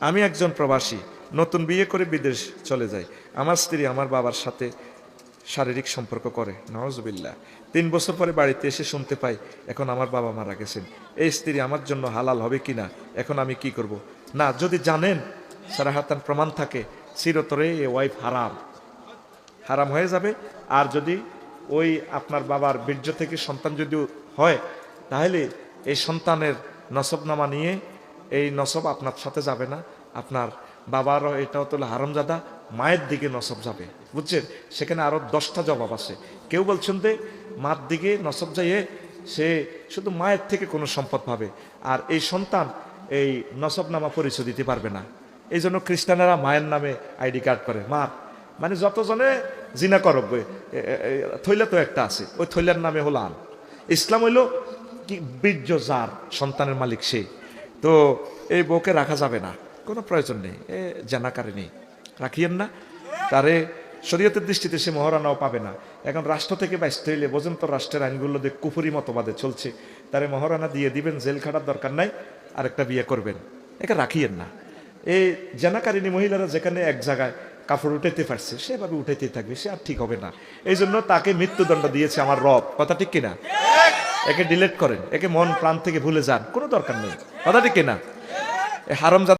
আমি একজন প্রবাসী, নতুন বিয়ে করে বিদেশ চলে যাই। আমার স্ত্রী আমার বাবার সাথে শারীরিক সম্পর্ক করে, নাউজুবিল্লাহ। 3 বছর পরে বাড়িতে এসে শুনতে পাই এখন আমার বাবা মারা গেছেন। এই স্ত্রী আমার জন্য হালাল হবে কিনা, এখন আমি কি করব? না, যদি জানেন সারাহাতান প্রমাণ থাকে, চিরতরে এ ওয়াইফ হারাম, হারাম হয়ে যাবে। আর যদি ওই আপনার বাবার বীর্য থেকে সন্তান যদি হয়, তাহলে এই সন্তানের নসবনামা নিয়ে এই নসব আপনার সাথে যাবে না, আপনার বাবারও এটাও তো হারামজাদা, মায়ের দিকে নসব যাবে, বুঝছেন? সেখানে আরো 10টা জবাব আছে। কেউ বলছেন যে মার দিকে নসব যাইয়ে সে শুধু মায়ের থেকে কোনো সম্পদ পাবে, আর এই সন্তান এই নসবনামা পরিচয় দিতে পারবে না। এই জন্য খ্রিস্টানেরা মায়ের নামে আইডি কার্ড করে, মার মানে যতজনে জিনা করবে থৈলা তো একটা আছে, ওই থৈলার নামে হলো আন। ইসলাম হইল কি বীর্য যার সন্তানের মালিক সে, তো এই বউকে রাখা যাবে না, কোনো প্রয়োজন নেই, এ জানাকারে নেই, রাখিয়েন না তারে। শরীয়তের দৃষ্টিতে সে মহারানাও পাবে না। এখন রাষ্ট্র থেকে বাঁচতে হইলে বোঝেন তো, রাষ্ট্রের আইনগুলো দিয়ে কুফুরি মতবাদে চলছে, তারে মহারানা দিয়ে দিবেন, জেল খাটার দরকার নাই, আরেকটা বিয়ে করবেন, একে রাখিয়েন না। এই জানাকারিনী মহিলারা যেখানে এক জায়গায় কাপড় উঠাইতে পারছে সেভাবে উঠাইতে থাকবে, সে আর ঠিক হবে না। এই জন্য তাকে মৃত্যুদণ্ড দিয়েছে আমার রব, কথা ঠিক কিনা? একে ডিলেট করেন, একে মন প্রাণ থেকে ভুলে যান, কোনো দরকার নেই, কথা ঠিক কিনা? হারাম